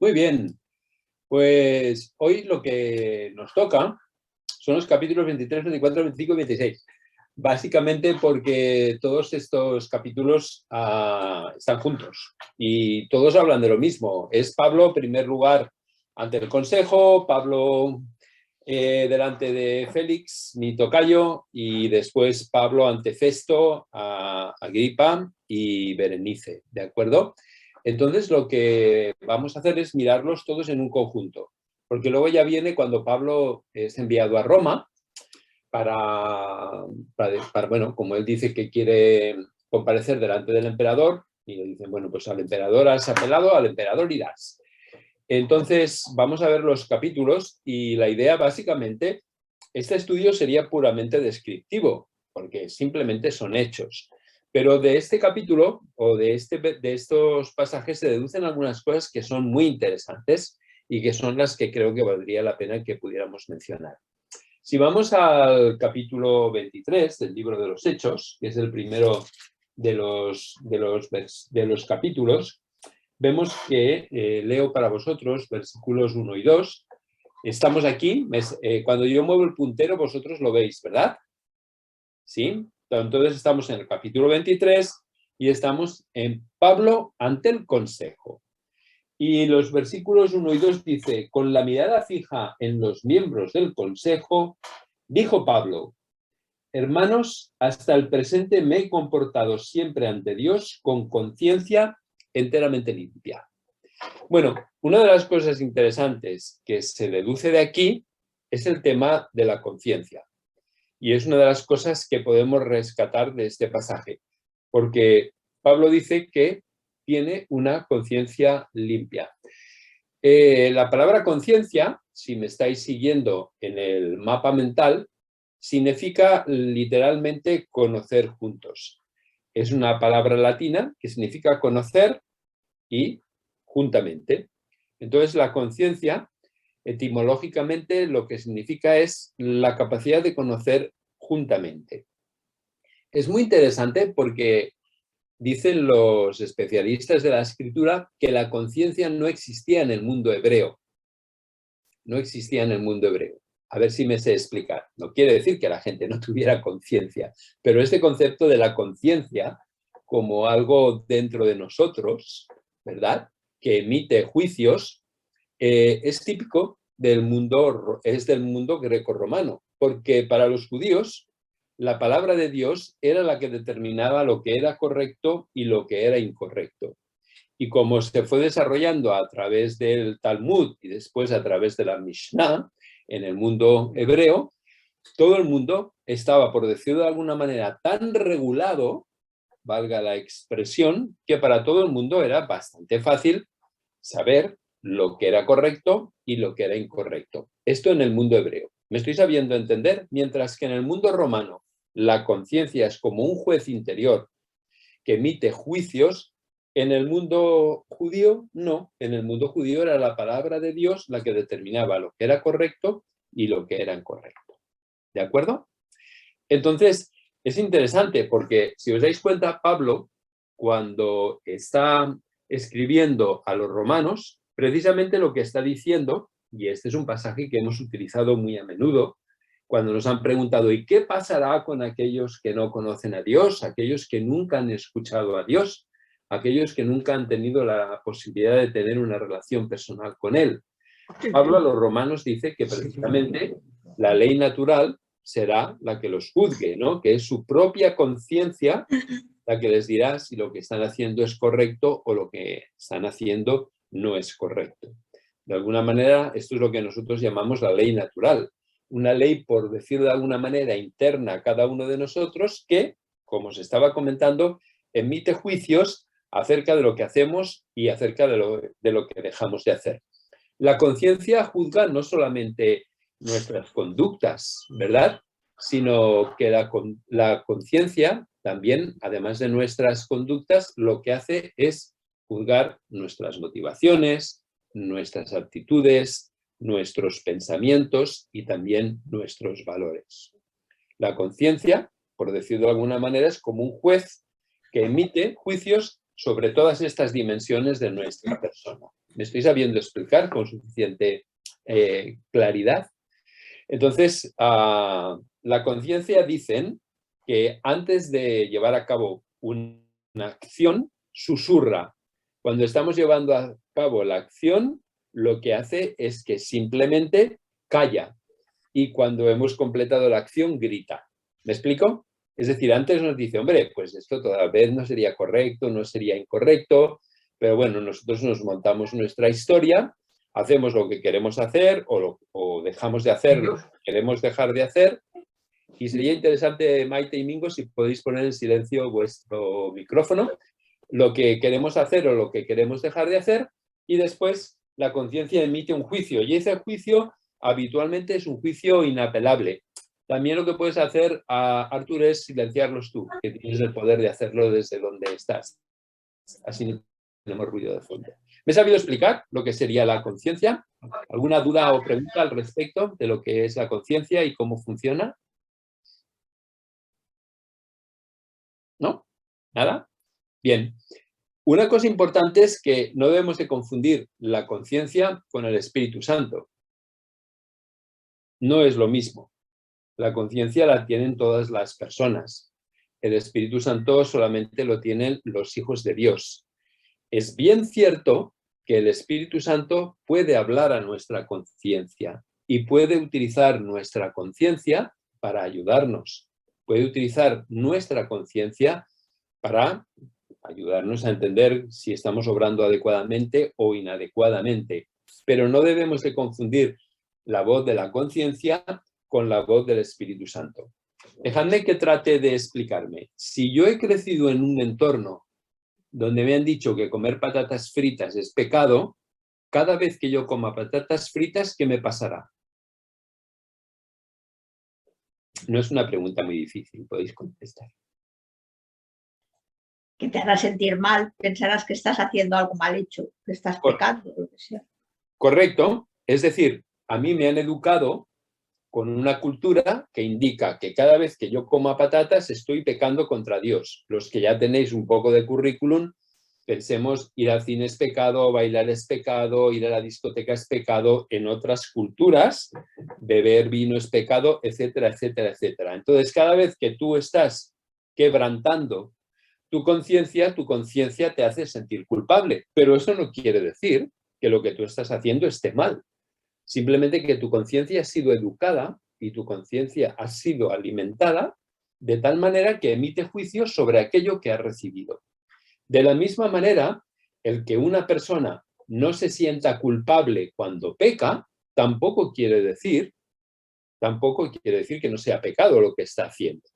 Muy bien, pues hoy lo que nos toca son los capítulos 23, 24, 25 y 26. Básicamente porque todos estos capítulos están juntos y todos hablan de lo mismo. Es Pablo, en primer lugar, ante el consejo, Pablo delante de Félix, mi tocayo, y después Pablo ante Festo, Agripa y Berenice, ¿de acuerdo? Entonces lo que vamos a hacer es mirarlos todos en un conjunto, porque luego ya viene cuando Pablo es enviado a Roma bueno, como él dice que quiere comparecer delante del emperador, y le dicen, bueno, pues al emperador has apelado, al emperador irás. Entonces vamos a ver los capítulos y la idea básicamente, este estudio sería puramente descriptivo, porque simplemente son hechos. Pero de este capítulo o de estos pasajes se deducen algunas cosas que son muy interesantes y que son las que creo que valdría la pena que pudiéramos mencionar. Si vamos al capítulo 23 del libro de los Hechos, que es el primero de los capítulos, vemos que, leo para vosotros versículos 1 y 2. Estamos aquí, cuando yo muevo el puntero vosotros lo veis, ¿verdad? ¿Sí? Entonces estamos en el capítulo 23 y estamos en Pablo ante el consejo. Y los versículos 1 y 2 dice, con la mirada fija en los miembros del consejo, dijo Pablo, hermanos, hasta el presente me he comportado siempre ante Dios con conciencia enteramente limpia. Bueno, una de las cosas interesantes que se deduce de aquí es el tema de la conciencia. Y es una de las cosas que podemos rescatar de este pasaje, porque Pablo dice que tiene una conciencia limpia. La palabra conciencia, si me estáis siguiendo en el mapa mental, significa literalmente conocer juntos. Es una palabra latina que significa conocer y juntamente. Entonces, la conciencia, etimológicamente, lo que significa es la capacidad de conocer juntamente. Es muy interesante porque dicen los especialistas de la escritura que la conciencia no existía en el mundo hebreo. No existía en el mundo hebreo. A ver si me sé explicar. No quiere decir que la gente no tuviera conciencia, pero este concepto de la conciencia como algo dentro de nosotros, ¿verdad?, que emite juicios, es típico del mundo grecorromano, porque para los judíos la palabra de Dios era la que determinaba lo que era correcto y lo que era incorrecto. Y como se fue desarrollando a través del Talmud y después a través de la Mishnah en el mundo hebreo, todo el mundo estaba, por decirlo de alguna manera, tan regulado, valga la expresión, que para todo el mundo era bastante fácil saber lo que era correcto y lo que era incorrecto. Esto en el mundo hebreo. ¿Me estoy sabiendo entender? Mientras que en el mundo romano la conciencia es como un juez interior que emite juicios, en el mundo judío no. En el mundo judío era la palabra de Dios la que determinaba lo que era correcto y lo que era incorrecto. ¿De acuerdo? Entonces, es interesante porque si os dais cuenta, Pablo, cuando está escribiendo a los romanos, precisamente lo que está diciendo, y este es un pasaje que hemos utilizado muy a menudo, cuando nos han preguntado, ¿y qué pasará con aquellos que no conocen a Dios, aquellos que nunca han escuchado a Dios, aquellos que nunca han tenido la posibilidad de tener una relación personal con Él? Pablo a los romanos dice que precisamente la ley natural será la que los juzgue, ¿no?, que es su propia conciencia la que les dirá si lo que están haciendo es correcto o lo que están haciendo no es correcto. De alguna manera, esto es lo que nosotros llamamos la ley natural. Una ley, por decirlo de alguna manera, interna a cada uno de nosotros que, como se estaba comentando, emite juicios acerca de lo que hacemos y acerca de lo que dejamos de hacer. La conciencia juzga no solamente nuestras conductas, ¿verdad?, sino que la conciencia también, además de nuestras conductas, lo que hace es juzgar nuestras motivaciones, nuestras actitudes, nuestros pensamientos y también nuestros valores. La conciencia, por decirlo de alguna manera, es como un juez que emite juicios sobre todas estas dimensiones de nuestra persona. ¿Me estoy sabiendo explicar con suficiente claridad? Entonces, la conciencia dicen que antes de llevar a cabo una acción, susurra. Cuando estamos llevando a cabo la acción, lo que hace es que simplemente calla. Y cuando hemos completado la acción, grita. ¿Me explico? Es decir, antes nos dice, hombre, pues esto toda vez no sería correcto, no sería incorrecto, pero bueno, nosotros nos montamos nuestra historia, hacemos lo que queremos hacer o dejamos de hacer lo que queremos dejar de hacer. Y sería interesante, Maite y Mingo, si podéis poner en silencio vuestro micrófono, lo que queremos hacer o lo que queremos dejar de hacer, y después la conciencia emite un juicio, y ese juicio habitualmente es un juicio inapelable. También lo que puedes hacer, Artur, es silenciarlos tú, que tienes el poder de hacerlo desde donde estás. Así no tenemos ruido de fondo. ¿Me he sabido explicar lo que sería la conciencia? ¿Alguna duda o pregunta al respecto de lo que es la conciencia y cómo funciona? ¿No? ¿Nada? Bien. Una cosa importante es que no debemos de confundir la conciencia con el Espíritu Santo. No es lo mismo. La conciencia la tienen todas las personas. El Espíritu Santo solamente lo tienen los hijos de Dios. Es bien cierto que el Espíritu Santo puede hablar a nuestra conciencia y puede utilizar nuestra conciencia para ayudarnos. Puede utilizar nuestra conciencia para ayudarnos a entender si estamos obrando adecuadamente o inadecuadamente. Pero no debemos de confundir la voz de la conciencia con la voz del Espíritu Santo. Dejadme que trate de explicarme. Si yo he crecido en un entorno donde me han dicho que comer patatas fritas es pecado, cada vez que yo coma patatas fritas, ¿qué me pasará? No es una pregunta muy difícil, podéis contestar. Que te hará sentir mal, pensarás que estás haciendo algo mal hecho, que estás pecando, lo que sea. Correcto, es decir, a mí me han educado con una cultura que indica que cada vez que yo coma patatas estoy pecando contra Dios. Los que ya tenéis un poco de currículum, pensemos, ir al cine es pecado, bailar es pecado, ir a la discoteca es pecado. En otras culturas, beber vino es pecado, etcétera, etcétera, etcétera. Entonces, cada vez que tú estás quebrantando tu conciencia te hace sentir culpable. Pero eso no quiere decir que lo que tú estás haciendo esté mal. Simplemente que tu conciencia ha sido educada y tu conciencia ha sido alimentada de tal manera que emite juicios sobre aquello que ha recibido. De la misma manera, el que una persona no se sienta culpable cuando peca, tampoco quiere decir que no sea pecado lo que está haciendo.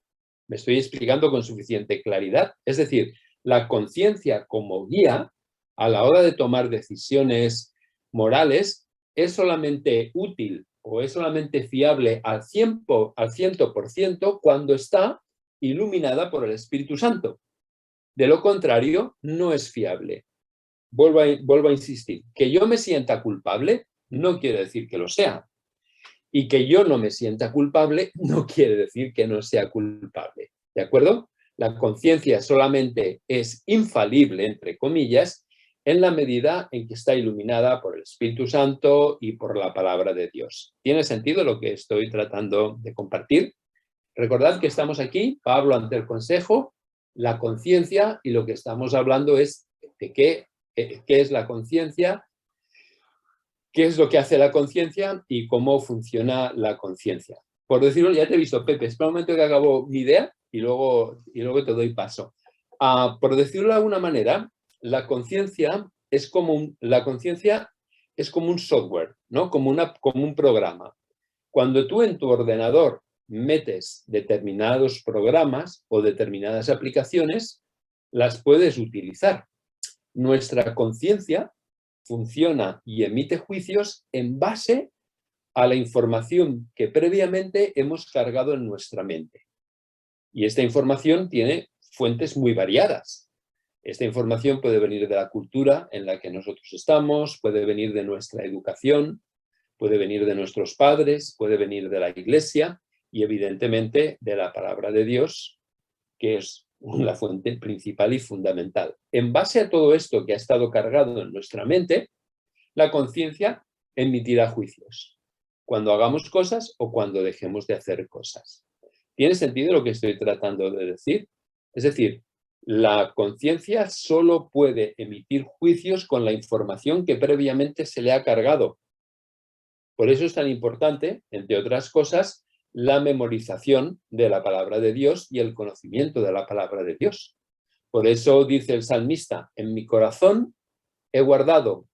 Me estoy explicando con suficiente claridad. Es decir, la conciencia como guía a la hora de tomar decisiones morales es solamente útil o es solamente fiable al 100% cuando está iluminada por el Espíritu Santo. De lo contrario, no es fiable. Vuelvo a insistir, que yo me sienta culpable no quiere decir que lo sea. Y que yo no me sienta culpable no quiere decir que no sea culpable. ¿De acuerdo? La conciencia solamente es infalible, entre comillas, en la medida en que está iluminada por el Espíritu Santo y por la palabra de Dios. ¿Tiene sentido lo que estoy tratando de compartir? Recordad que estamos aquí, Pablo ante el Consejo, la conciencia, y lo que estamos hablando es de qué es la conciencia, qué es lo que hace la conciencia y cómo funciona la conciencia. Por decirlo, ya te he visto, Pepe, espera un momento que acabo mi idea y luego te doy paso. Por decirlo de alguna manera, la conciencia es como un software, ¿no? Como un programa. Cuando tú en tu ordenador metes determinados programas o determinadas aplicaciones, las puedes utilizar. Nuestra conciencia funciona y emite juicios en base a la información que previamente hemos cargado en nuestra mente. Y esta información tiene fuentes muy variadas. Esta información puede venir de la cultura en la que nosotros estamos, puede venir de nuestra educación, puede venir de nuestros padres, puede venir de la iglesia y evidentemente de la palabra de Dios, que es la fuente principal y fundamental. En base a todo esto que ha estado cargado en nuestra mente, La conciencia emitirá juicios cuando hagamos cosas o cuando dejemos de hacer cosas. ¿Tiene sentido lo que estoy tratando de decir? Es decir, la conciencia solo puede emitir juicios con la información que previamente se le ha cargado. Por eso es tan importante, entre otras cosas, la memorización de la palabra de Dios y el conocimiento de la palabra de Dios. Por eso dice el salmista, en mi corazón he guardado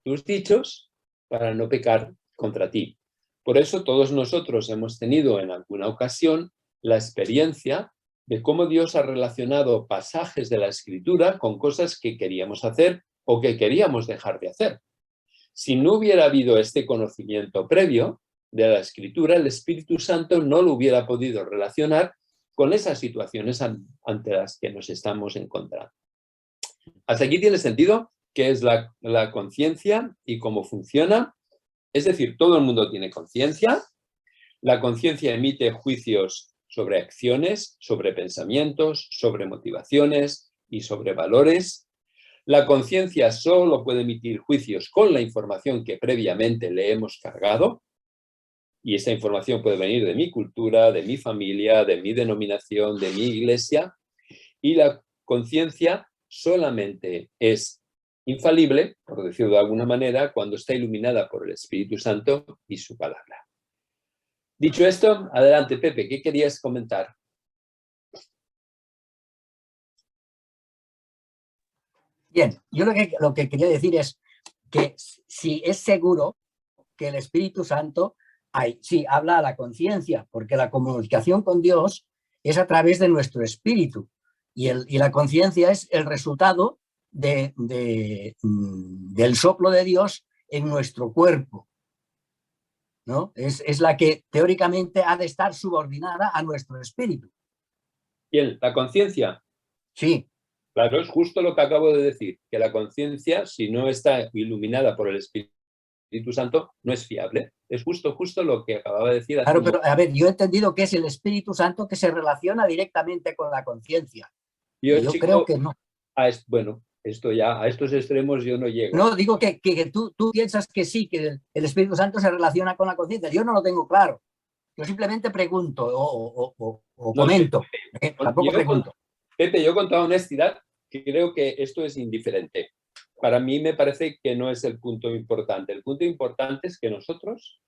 tus dichos para no pecar contra ti. Por eso todos nosotros hemos tenido en alguna ocasión la experiencia de cómo Dios ha relacionado pasajes de la Escritura con cosas que queríamos hacer o que queríamos dejar de hacer. Si no hubiera habido este conocimiento previo de la Escritura, el Espíritu Santo no lo hubiera podido relacionar con esas situaciones ante las que nos estamos encontrando. ¿Hasta aquí tiene sentido qué es la conciencia y cómo funciona? Es decir, todo el mundo tiene conciencia. La conciencia emite juicios sobre acciones, sobre pensamientos, sobre motivaciones y sobre valores. La conciencia solo puede emitir juicios con la información que previamente le hemos cargado. Y esa información puede venir de mi cultura, de mi familia, de mi denominación, de mi iglesia. Y la conciencia solamente es infalible, por decirlo de alguna manera, cuando está iluminada por el Espíritu Santo y su palabra. Dicho esto, adelante, Pepe, ¿qué querías comentar? Bien, yo lo que quería decir es que si es seguro que el Espíritu Santo sí habla a la conciencia, porque la comunicación con Dios es a través de nuestro espíritu y la conciencia es el resultado del soplo de Dios en nuestro cuerpo, ¿no? Es la que teóricamente ha de estar subordinada a nuestro espíritu. Bien, ¿la conciencia? Sí. Claro, es justo lo que acabo de decir, que la conciencia, si no está iluminada por el Espíritu Santo, no es fiable. Es justo lo que acababa de decir. Claro, pero a ver, yo he entendido que es el Espíritu Santo que se relaciona directamente con la conciencia. Yo creo que no. Bueno, esto ya, a estos extremos yo no llego. No, digo que tú piensas que sí, que el Espíritu Santo se relaciona con la conciencia. Yo no lo tengo claro. Yo simplemente pregunto o comento. Tampoco pregunto. Pepe, yo con toda honestidad creo que esto es indiferente. Para mí me parece que no es el punto importante. El punto importante es que nosotros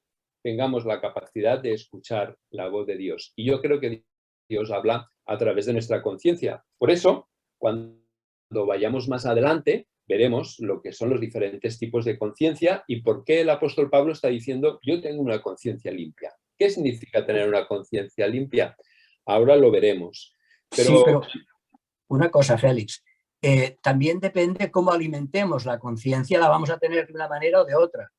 tengamos la capacidad de escuchar la voz de Dios. Y yo creo que Dios habla a través de nuestra conciencia. Por eso, cuando vayamos más adelante, veremos lo que son los diferentes tipos de conciencia y por qué el apóstol Pablo está diciendo yo tengo una conciencia limpia. ¿Qué significa tener una conciencia limpia? Ahora lo veremos. Pero una cosa, Félix, también depende cómo alimentemos la conciencia, la vamos a tener de una manera o de otra.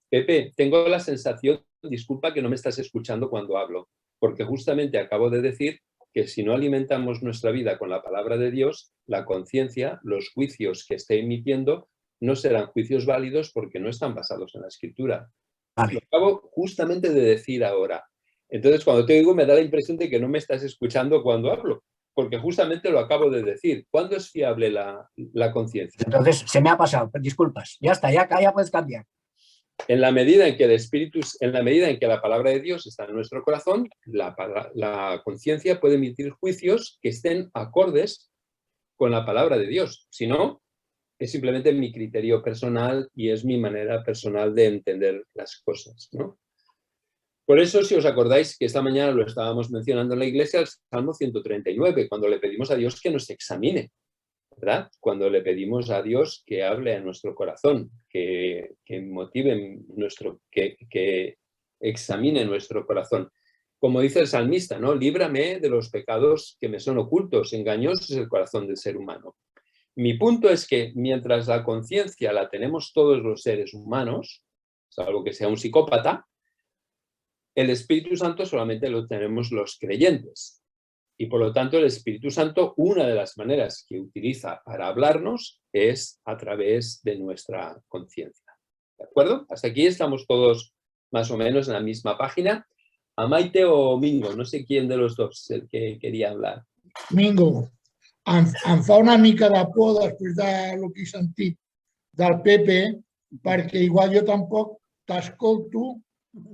Pepe, tengo la sensación, disculpa que no me estás escuchando cuando hablo, porque justamente acabo de decir que si no alimentamos nuestra vida con la palabra de Dios, la conciencia, los juicios que esté emitiendo, no serán juicios válidos porque no están basados en la Escritura. Vale. Lo acabo justamente de decir ahora. Entonces, cuando te oigo, me da la impresión de que no me estás escuchando cuando hablo, porque justamente lo acabo de decir. ¿Cuándo es fiable la conciencia? Entonces, se me ha pasado, disculpas. Ya está, ya puedes cambiar. En la medida en que el espíritu, en la medida en que la palabra de Dios está en nuestro corazón, la conciencia puede emitir juicios que estén acordes con la palabra de Dios. Si no, es simplemente mi criterio personal y es mi manera personal de entender las cosas, ¿no? Por eso, si os acordáis que esta mañana lo estábamos mencionando en la iglesia, el Salmo 139, cuando le pedimos a Dios que nos examine, ¿verdad? Cuando le pedimos a Dios que hable a nuestro corazón, que motive que examine nuestro corazón. Como dice el salmista, ¿no? Líbrame de los pecados que me son ocultos, engañoso es el corazón del ser humano. Mi punto es que mientras la conciencia la tenemos todos los seres humanos, salvo que sea un psicópata, el Espíritu Santo solamente lo tenemos los creyentes. Y por lo tanto el Espíritu Santo, una de las maneras que utiliza para hablarnos es a través de nuestra conciencia. ¿De acuerdo? Hasta aquí estamos todos más o menos en la misma página. A Maite o Mingo, no sé quién de los dos es el que quería hablar. Mingo, em fa una mica de por després del que he sentit del Pepe, perquè igual jo tampoc t'escolto,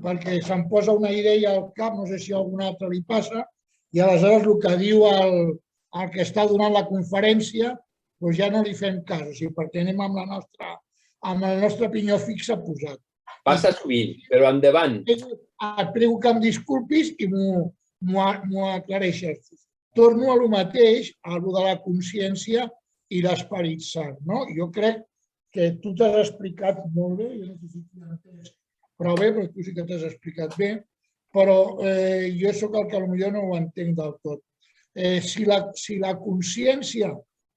perquè se'm posa una idea al cap, no sé si a algun altre li passa, i aleshores el que diu el que està donant la conferència doncs ja no li fem cas, o sigui, perquè anem amb el nostre pinyó fixe posat. Passa sovint, però endavant. Et prego que em disculpis i m'ho aclareixes. Torno a lo mateix, a lo de la consciència i l'Esperit Sant. No? Jo crec que tu t'has explicat molt bé, jo no sé si t'ho entès prou bé, però tu sí que t'has explicat bé, però jo sóc el que potser no ho entenc del tot. Si la consciència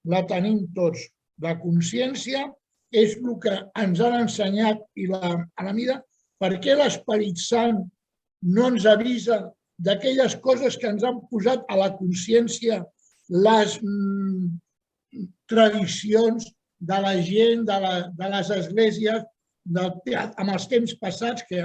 la tenim tots, la consciència és el que ens han ensenyat i a la mida, per què l'Esperit Sant no ens avisa d'aquelles coses que ens han posat a la consciència les tradicions de la gent, de les esglésies, amb els temps passats que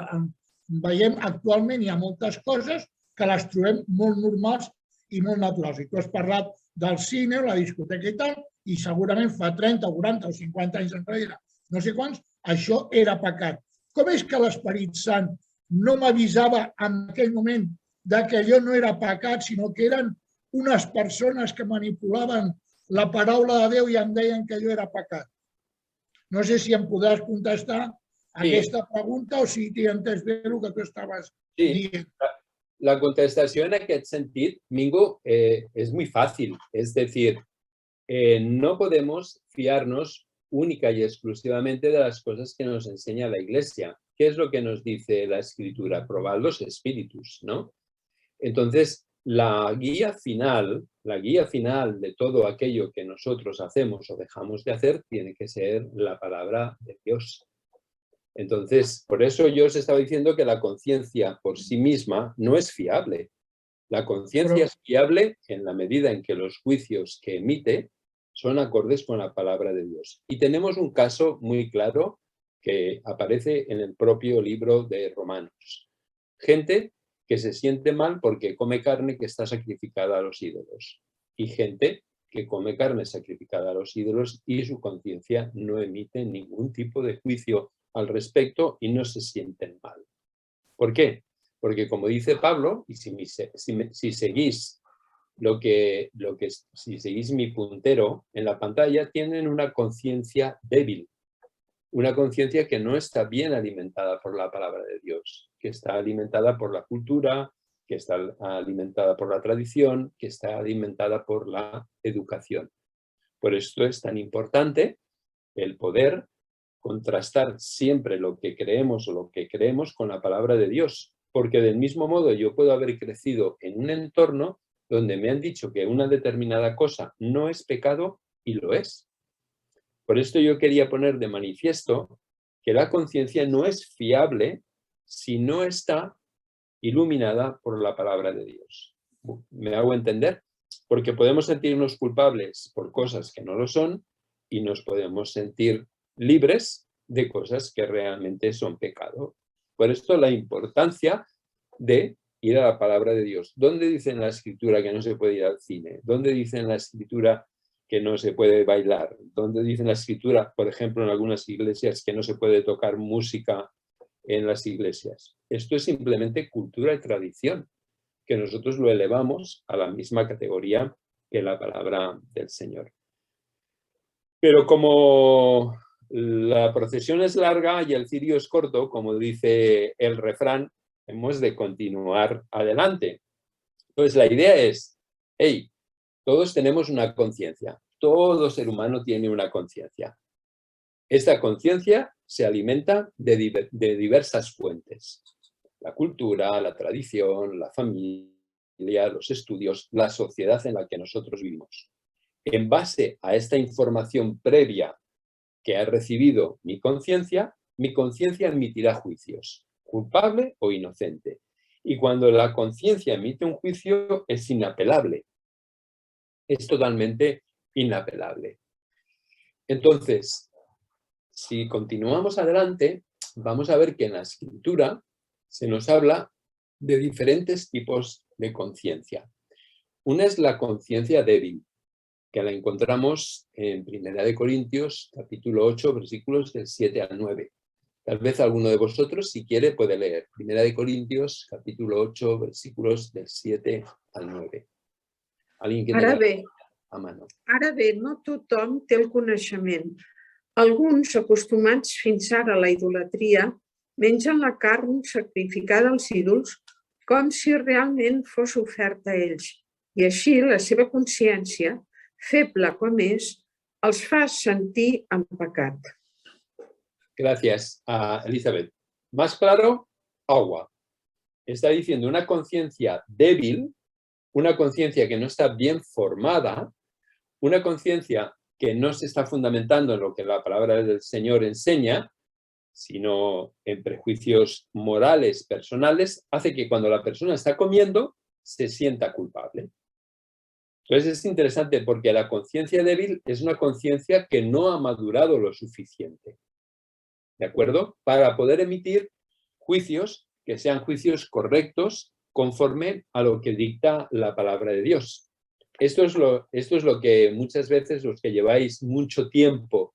veiem actualment hi ha moltes coses que les trobem molt normals i molt naturals. I tu has parlat del cine, la discoteca i tal, i segurament fa 30, 40 o 50 anys enrere, no sé quants, això era pecat. Com és que l'Esperit Sant no m'avisava en aquell moment que allò no era pecat, sinó que eren unes persones que manipulaven la paraula de Déu i em deien que allò era pecat? No sé si em podràs contestar aquesta pregunta o si t'hi entès bé el que tu estaves dient. La contestació en aquest sentit, Mingo, es muy fácil. Es decir, no podemos fiarnos única y exclusivamente de las cosas que nos enseña la Iglesia. ¿Qué es lo que nos dice la Escritura? Probad los espíritus, ¿no? Entonces, la guía final de todo aquello que nosotros hacemos o dejamos de hacer tiene que ser la palabra de Dios. Entonces, por eso yo os estaba diciendo que la conciencia por sí misma no es fiable. La conciencia es fiable en la medida en que los juicios que emite son acordes con la palabra de Dios. Y tenemos un caso muy claro que aparece en el propio libro de Romanos. Gente que se siente mal porque come carne que está sacrificada a los ídolos. Y gente que come carne sacrificada a los ídolos y su conciencia no emite ningún tipo de juicio al respecto y no se sienten mal. ¿Por qué? Porque como dice Pablo, y si seguís si seguís mi puntero en la pantalla, tienen una conciencia débil, una conciencia que no está bien alimentada por la palabra de Dios, que está alimentada por la cultura, que está alimentada por la tradición, que está alimentada por la educación. Por esto es tan importante el poder contrastar siempre lo que creemos o lo que creemos con la palabra de Dios, porque del mismo modo yo puedo haber crecido en un entorno donde me han dicho que una determinada cosa no es pecado y lo es. Por esto yo quería poner de manifiesto que la conciencia no es fiable si no está iluminada por la palabra de Dios. ¿Me hago entender? Porque podemos sentirnos culpables por cosas que no lo son y nos podemos sentir libres de cosas que realmente son pecado. Por esto la importancia de ir a la palabra de Dios. ¿Dónde dice en la Escritura que no se puede ir al cine? ¿Dónde dice en la Escritura que no se puede bailar? ¿Dónde dice en la Escritura, por ejemplo, en algunas iglesias, que no se puede tocar música en las iglesias? Esto es simplemente cultura y tradición, que nosotros lo elevamos a la misma categoría que la palabra del Señor. Pero como la procesión es larga y el cirio es corto, como dice el refrán, hemos de continuar adelante. Entonces la idea es, hey, todos tenemos una conciencia, todo ser humano tiene una conciencia. Esta conciencia se alimenta de diversas fuentes. La cultura, la tradición, la familia, los estudios, la sociedad en la que nosotros vivimos. En base a esta información previa que ha recibido mi conciencia emitirá juicios, culpable o inocente. Y cuando la conciencia emite un juicio es inapelable. Es totalmente inapelable. Entonces, si continuamos adelante, vamos a ver que en la Escritura se nos habla de diferentes tipos de conciencia. Una es la conciencia débil. que la encontramos en 1 Corintios, capítulo 8, versículos del 7 al 9. Tal vez alguno de vosotros, si quiere, puede leer 1 Corintios, capítulo 8, versículos del 7 al 9. ¿Alguien que Ara tenga bé, a mano? no tothom té el coneixement. Alguns, acostumats fins ara a la idolatria, mengen la carn sacrificada als ídols com si realment fos oferta a ells. I així la seva consciència, feble com és, els fa sentir en pecat. Gracias, Elizabeth. Más claro, agua. Está diciendo una conciencia débil, una conciencia que no está bien formada, una conciencia que no se está fundamentando en lo que la palabra del Señor enseña, sino en prejuicios morales, personales, hace que cuando la persona está comiendo se sienta culpable. Entonces es interesante porque la conciencia débil es una conciencia que no ha madurado lo suficiente, ¿de acuerdo? Para poder emitir juicios que sean juicios correctos conforme a lo que dicta la palabra de Dios. Esto es lo que muchas veces los que lleváis mucho tiempo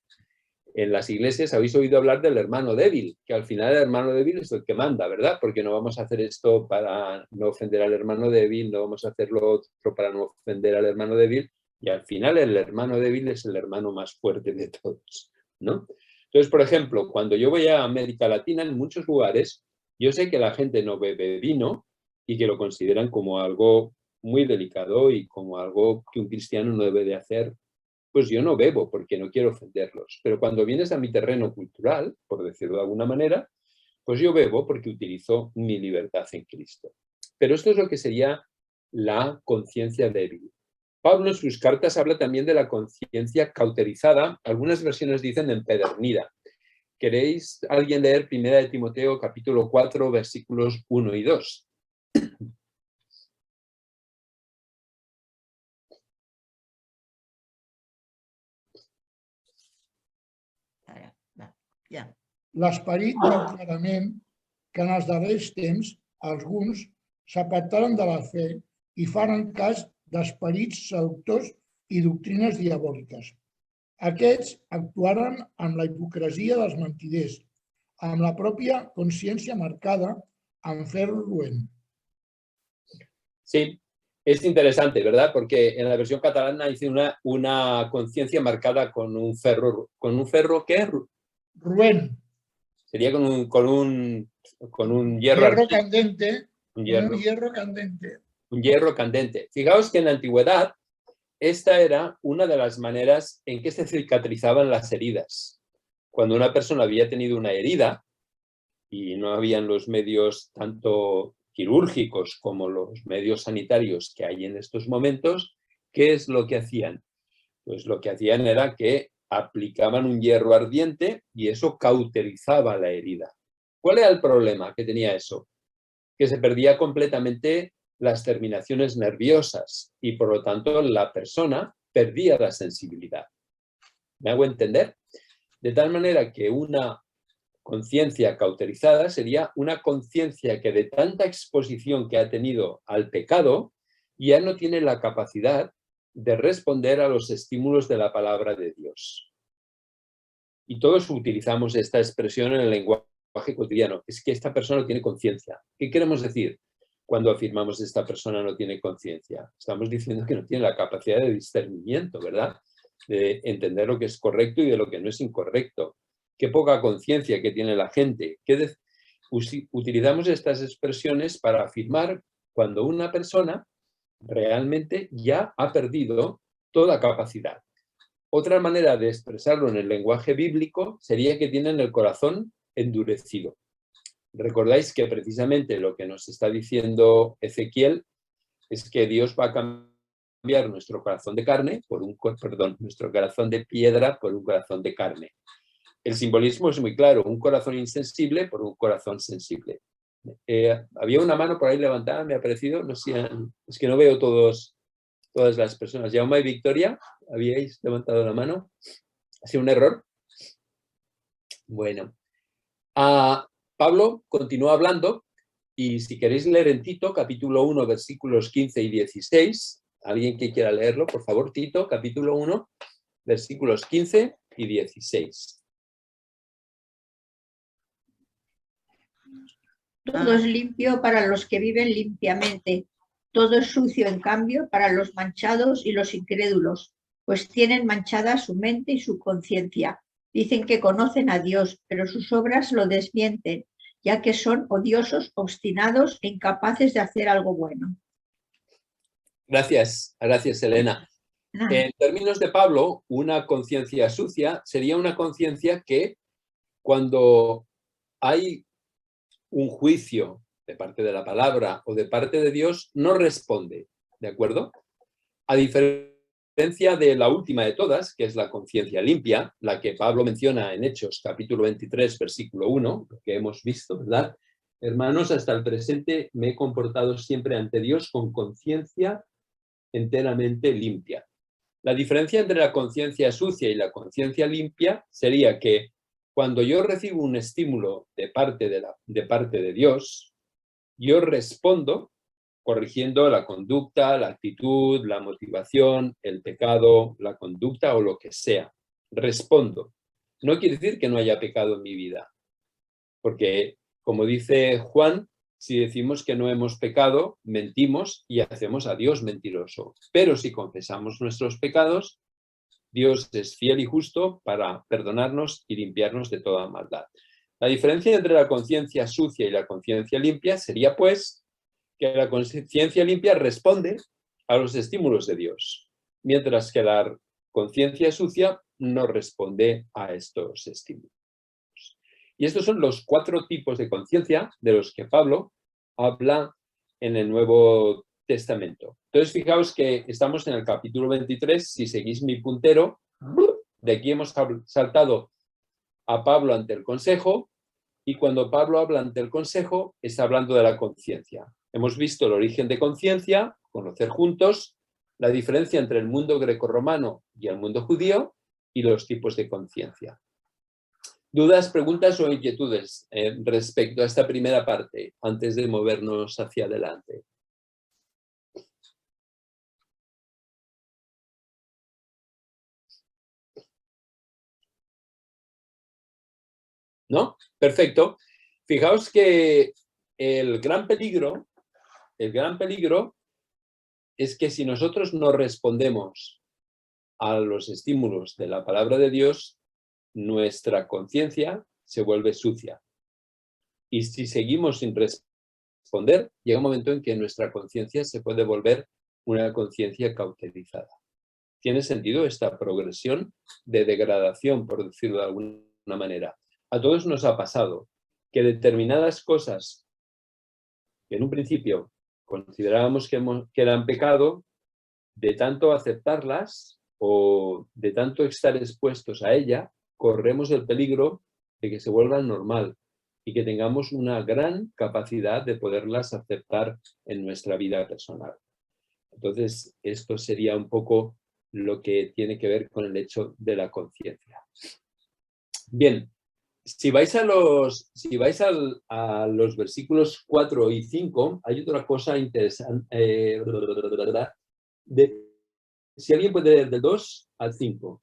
en las iglesias habéis oído hablar del hermano débil, que al final el hermano débil es el que manda, ¿verdad? Porque no vamos a hacer esto para no ofender al hermano débil, no vamos a hacer lo otro para no ofender al hermano débil, y al final el hermano débil es el hermano más fuerte de todos, ¿no? Entonces, por ejemplo, cuando yo voy a América Latina, en muchos lugares, yo sé que la gente no bebe vino y que lo consideran como algo muy delicado y como algo que un cristiano no debe de hacer. Pues yo no bebo porque no quiero ofenderlos. Pero cuando vienes a mi terreno cultural, por decirlo de alguna manera, pues yo bebo porque utilizo mi libertad en Cristo. Pero esto es lo que sería la conciencia débil. Pablo en sus cartas habla también de la conciencia cauterizada. Algunas versiones dicen empedernida. ¿Queréis alguien leer 1 Timoteo capítulo 4 versículos 1 y 2? L'esperit diu clarament que en els darrers temps alguns s'apartaren de la fe i faran cas d'esperits seductors i doctrines diabòliques. Aquests actuaren amb la hipocresia dels mentiders, amb la pròpia consciència marcada amb ferro roent. Sí, es interesante, ¿verdad? Porque en la versión catalana dice una conciencia marcada con un ferro ¿qué? Roent. Sería con un hierro Candente. Un hierro. Un hierro candente. Un hierro candente. Fijaos que en la antigüedad esta era una de las maneras en que se cicatrizaban las heridas. Cuando una persona había tenido una herida y no habían los medios tanto quirúrgicos como los medios sanitarios que hay en estos momentos, ¿qué es lo que hacían? Pues lo que hacían era que aplicaban un hierro ardiente y eso cauterizaba la herida. ¿Cuál era el problema que tenía eso? Que se perdía completamente las terminaciones nerviosas y por lo tanto la persona perdía la sensibilidad. ¿Me hago entender? De tal manera que una conciencia cauterizada sería una conciencia que de tanta exposición que ha tenido al pecado ya no tiene la capacidad de responder a los estímulos de la palabra de Dios. Y todos utilizamos esta expresión en el lenguaje cotidiano. Es que esta persona no tiene conciencia. ¿Qué queremos decir cuando afirmamos que esta persona no tiene conciencia? Estamos diciendo que no tiene la capacidad de discernimiento, ¿verdad? De entender lo que es correcto y de lo que no es incorrecto. Qué poca conciencia que tiene la gente. Utilizamos estas expresiones para afirmar cuando una persona realmente ya ha perdido toda capacidad. Otra manera de expresarlo en el lenguaje bíblico sería que tienen el corazón endurecido. Recordáis que precisamente lo que nos está diciendo Ezequiel es que Dios va a cambiar nuestro corazón de carne nuestro corazón de piedra por un corazón de carne. El simbolismo es muy claro, un corazón insensible por un corazón sensible. Había una mano por ahí levantada, me ha parecido, no sé, es que no veo todas las personas. Jaume y Victoria, ¿habíais levantado la mano? ¿Ha sido un error? Bueno. Pablo continúa hablando y si queréis leer en Tito, capítulo 1, versículos 15 y 16, ¿Alguien que quiera leerlo? Por favor, Tito, capítulo 1, versículos 15 y 16. Todo es limpio para los que viven limpiamente. Todo es sucio, en cambio, para los manchados y los incrédulos, pues tienen manchada su mente y su conciencia. Dicen que conocen a Dios, pero sus obras lo desmienten, ya que son odiosos, obstinados e incapaces de hacer algo bueno. Gracias, Elena. En términos de Pablo, una conciencia sucia sería una conciencia que cuando hay un juicio de parte de la palabra o de parte de Dios, no responde, ¿de acuerdo? A diferencia de la última de todas, que es la conciencia limpia, la que Pablo menciona en Hechos, capítulo 23, versículo 1, lo que hemos visto, ¿verdad? Hermanos, hasta el presente me he comportado siempre ante Dios con conciencia enteramente limpia. La diferencia entre la conciencia sucia y la conciencia limpia sería que cuando yo recibo un estímulo de parte de Dios, yo respondo corrigiendo la conducta, la actitud, la motivación, el pecado, la conducta o lo que sea. Respondo. No quiere decir que no haya pecado en mi vida, porque como dice Juan, si decimos que no hemos pecado, mentimos y hacemos a Dios mentiroso. Pero si confesamos nuestros pecados, Dios es fiel y justo para perdonarnos y limpiarnos de toda maldad. La diferencia entre la conciencia sucia y la conciencia limpia sería, pues, que la conciencia limpia responde a los estímulos de Dios, mientras que la conciencia sucia no responde a estos estímulos. Y estos son los 4 tipos de conciencia de los que Pablo habla en el Nuevo Testamento. Entonces, fijaos que estamos en el capítulo 23, si seguís mi puntero, de aquí hemos saltado a Pablo ante el consejo, y cuando Pablo habla ante el consejo, está hablando de la conciencia. Hemos visto el origen de conciencia, conocer juntos, la diferencia entre el mundo grecorromano y el mundo judío, y los tipos de conciencia. ¿Dudas, preguntas o inquietudes respecto a esta primera parte, antes de movernos hacia adelante? ¿No? Perfecto. Fijaos que el gran peligro es que si nosotros no respondemos a los estímulos de la palabra de Dios, nuestra conciencia se vuelve sucia. Y si seguimos sin responder, llega un momento en que nuestra conciencia se puede volver una conciencia cauterizada. ¿Tiene sentido esta progresión de degradación, por decirlo de alguna manera? A todos nos ha pasado que determinadas cosas que en un principio considerábamos que eran pecado, de tanto aceptarlas o de tanto estar expuestos a ella, corremos el peligro de que se vuelvan normal y que tengamos una gran capacidad de poderlas aceptar en nuestra vida personal. Entonces, esto sería un poco lo que tiene que ver con el hecho de la conciencia. Bien, si vais a los versículos 4 y 5, hay otra cosa interesante. Si alguien puede leer del 2 al 5,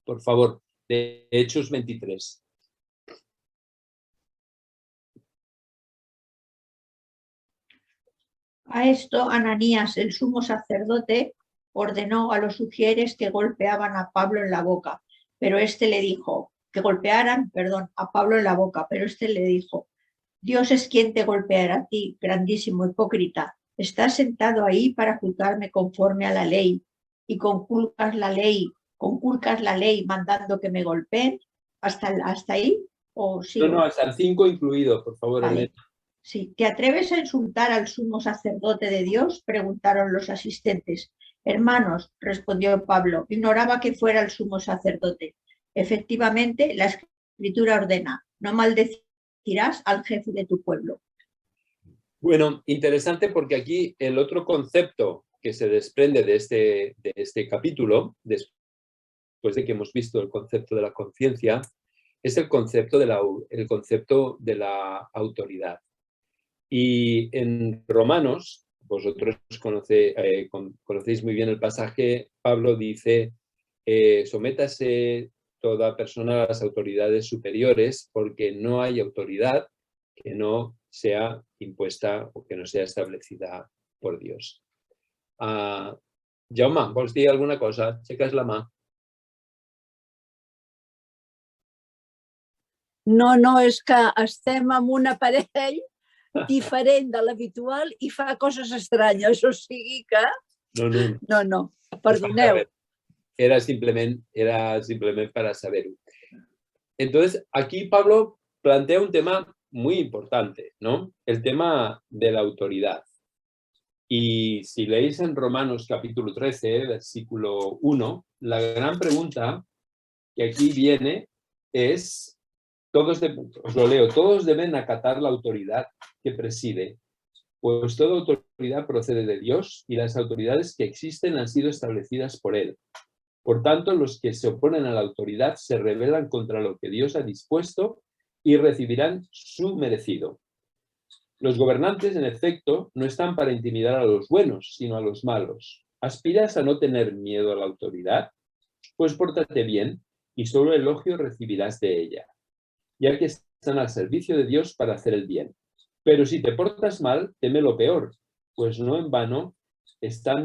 por favor, de Hechos 23. A esto, Ananías, el sumo sacerdote, ordenó a los sugieres que golpeaban a Pablo en la boca, pero éste le dijo, a Pablo en la boca, pero éste le dijo, Dios es quien te golpeará a ti, grandísimo hipócrita. Estás sentado ahí para juzgarme conforme a la ley y conculcas la ley mandando que me golpeen. ¿Hasta ahí? ¿O sigo? No, hasta el 5 incluido, por favor, vale. Elena. Sí. ¿Te atreves a insultar al sumo sacerdote de Dios? Preguntaron los asistentes. Hermanos, respondió Pablo, ignoraba que fuera el sumo sacerdote. Efectivamente, la Escritura ordena, no maldecirás al jefe de tu pueblo. Bueno, interesante porque aquí el otro concepto que se desprende de este capítulo, después de que hemos visto el concepto de la conciencia, es el concepto de la autoridad. Y en Romanos, vosotros conocéis muy bien el pasaje. Pablo dice, sométase toda persona a las autoridades superiores, porque no hay autoridad que no sea impuesta o que no sea establecida por Dios. Jaume, vols dir alguna cosa? Aixeques la mà. No, és que estem amb un aparell diferent de l'habitual i fa coses estranyes, o sigui que... No, perdoneu. Era simplemente para saberlo. Entonces, aquí Pablo plantea un tema muy importante, ¿no? El tema de la autoridad. Y si leéis en Romanos capítulo 13, versículo 1, la gran pregunta que aquí viene es, os lo leo, todos deben acatar la autoridad que preside, pues toda autoridad procede de Dios y las autoridades que existen han sido establecidas por Él. Por tanto, los que se oponen a la autoridad se rebelan contra lo que Dios ha dispuesto y recibirán su merecido. Los gobernantes, en efecto, no están para intimidar a los buenos, sino a los malos. ¿Aspiras a no tener miedo a la autoridad? Pues pórtate bien y solo elogio recibirás de ella, ya que están al servicio de Dios para hacer el bien. Pero si te portas mal, teme lo peor, pues no en vano está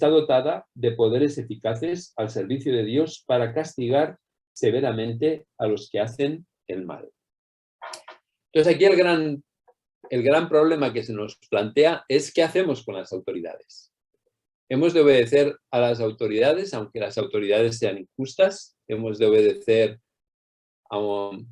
dotada de poderes eficaces al servicio de Dios para castigar severamente a los que hacen el mal. Entonces aquí el gran problema que se nos plantea es ¿qué hacemos con las autoridades? Hemos de obedecer a las autoridades, aunque las autoridades sean injustas. Hemos de obedecer a un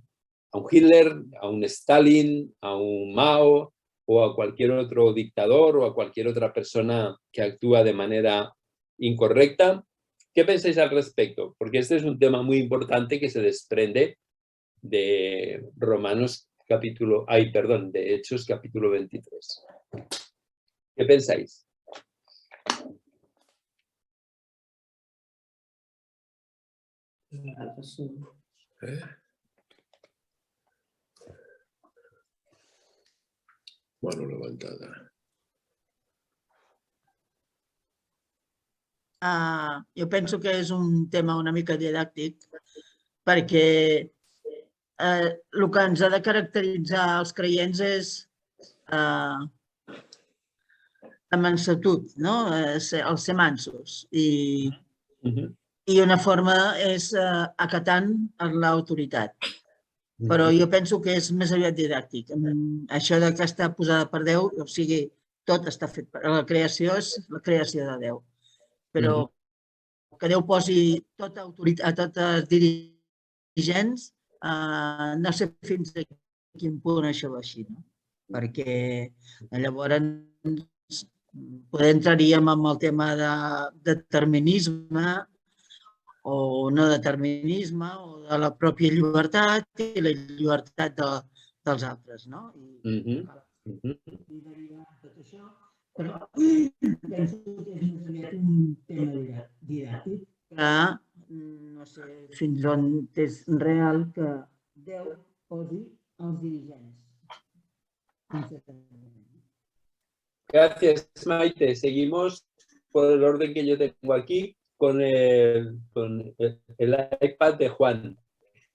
Hitler, a un Stalin, a un Mao o a cualquier otro dictador o a cualquier otra persona que actúa de manera incorrecta. ¿Qué pensáis al respecto? Porque este es un tema muy importante que se desprende de de Hechos capítulo 23. ¿Qué pensáis? Mano levantada. Jo penso que és un tema una mica didàctic perquè el que ens ha de caracteritzar els creients és la mansetud, no? El ser mansos. I una forma és acatant l'autoritat. Però jo penso que és més aviat didàctic. Això de que està posada per Déu, o sigui, tot està fet per... La creació és la creació de Déu. Però que Déu posi tota autoritat, a tots dirigents, no sé fins a quin punt això va així, no? Perquè llavors poder entraríem en el tema de determinisme o no determinisme, o de la pròpia llibertat i la llibertat dels altres, no? I tot això, però penso que és un tema didàctic que no sé fins on és real que Déu posi els dirigents. Gracias, Maite. Seguimos por el orden que yo tengo aquí con el iPad de Juan.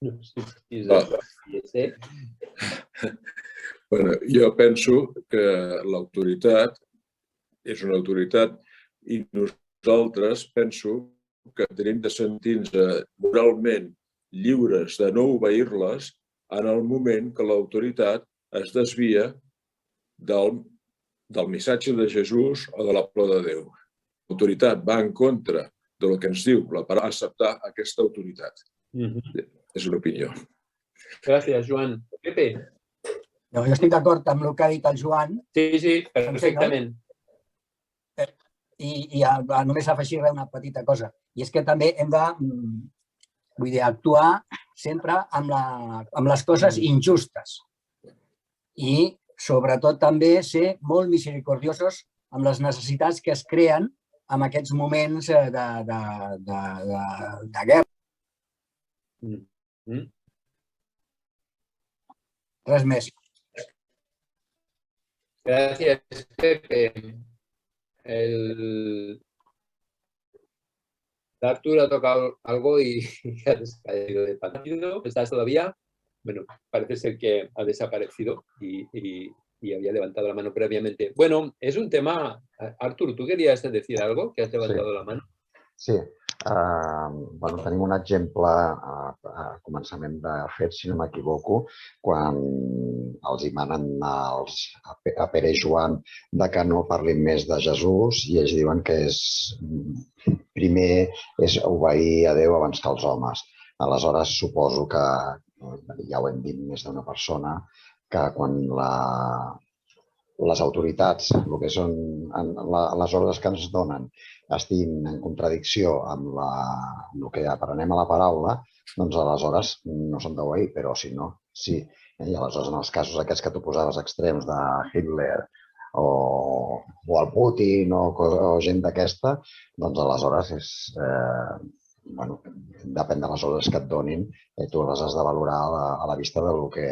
No sé si és Bueno, jo penso que l'autoritat és una autoritat i nosaltres penso que tenim de sentir-nos moralment lliures de no obeir-les en el moment que l'autoritat es desvia del missatge de Jesús o de la paraula de Déu. L'autoritat va en contra del que ens diu la paraula, acceptar aquesta autoritat. És una opinió. Gràcies, Joan. Pepe. Jo estic d'acord amb el que ha dit el Joan. Sí, perfectament. I només afegir-li una petita cosa. I és que també hem de actuar sempre amb les coses injustes. I sobretot també ser molt misericordiosos amb les necessitats que es creen en aquests moments de guerra. Res més. Gràcies, Pepe. Artur ha tocado algo y ha caído de partido. ¿Estás todavía? Bueno, parece ser que ha desaparecido y había levantado la mano previamente. Bueno, es un tema... Artur, ¿tú querías decir algo? Que has levantado la mano. Sí. Bueno, tenim un exemple a començament de fet, si no m'equivoco, quan els hi manen a Pere i Joan de que no parlin més de Jesús i ells diuen que primer és obeir a Déu abans que als homes. Aleshores, suposo que, ja ho hem dit més d'una persona, que quan les autoritats, el que són les ordres que ens donen, estiguin en contradicció amb el que aprenem a la paraula, doncs aleshores no s'han d'obeir, però si no, sí. I aleshores, en els casos aquests que tu posaves extrems de Hitler o el Putin o gent d'aquesta, doncs aleshores bueno, depèn de les ordres que et donin, tu les has de valorar a la vista del que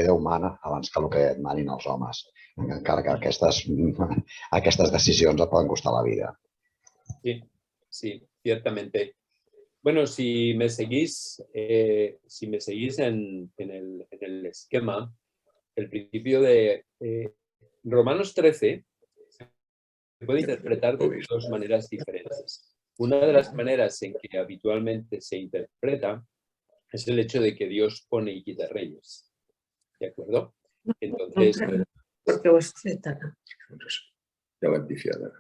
Déu mana abans que el que et manin els homes, encara que aquestes decisions et poden costar la vida. Sí, ciertamente. Bueno, si me seguís en el esquema, el principio de Romanos 13 se puede interpretar de dos maneras diferentes. Una de las maneras en que habitualmente se interpreta es el hecho de que Dios pone y quita reyes. ¿De acuerdo? Entonces... Porque vos trata. Ya la empiciada.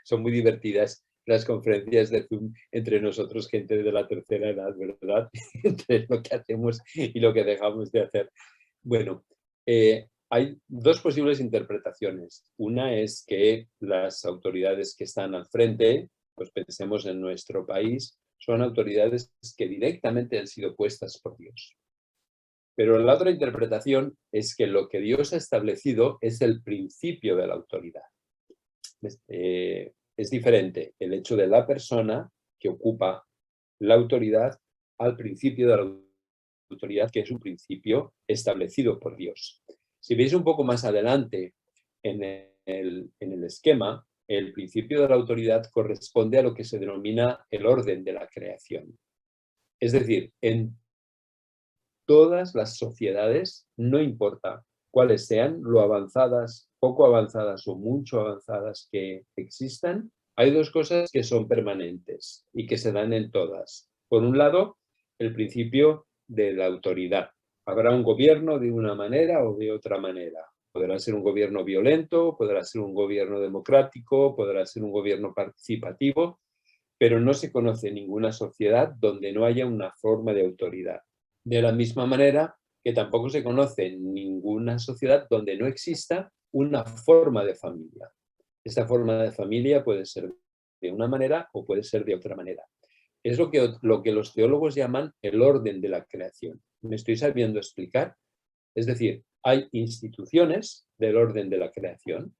Son muy divertidas las conferencias de Zoom entre nosotros, gente de la tercera edad, ¿verdad? Entre lo que hacemos y lo que dejamos de hacer. Bueno, hay dos posibles interpretaciones. Una es que las autoridades que están al frente, pues pensemos en nuestro país, son autoridades que directamente han sido puestas por Dios. Pero la otra interpretación es que lo que Dios ha establecido es el principio de la autoridad. Es diferente el hecho de la persona que ocupa la autoridad al principio de la autoridad, que es un principio establecido por Dios. Si veis un poco más adelante en el esquema, el principio de la autoridad corresponde a lo que se denomina el orden de la creación. Es decir, en todas las sociedades, no importa cuáles sean, lo avanzadas, poco avanzadas o mucho avanzadas que existan, hay dos cosas que son permanentes y que se dan en todas. Por un lado, el principio de la autoridad. Habrá un gobierno de una manera o de otra manera. Podrá ser un gobierno violento, podrá ser un gobierno democrático, podrá ser un gobierno participativo, pero no se conoce ninguna sociedad donde no haya una forma de autoridad. De la misma manera que tampoco se conoce ninguna sociedad donde no exista una forma de familia. Esta forma de familia puede ser de una manera o puede ser de otra manera. Es lo que los teólogos llaman el orden de la creación. ¿Me estoy sabiendo explicar? Es decir, hay instituciones del orden de la creación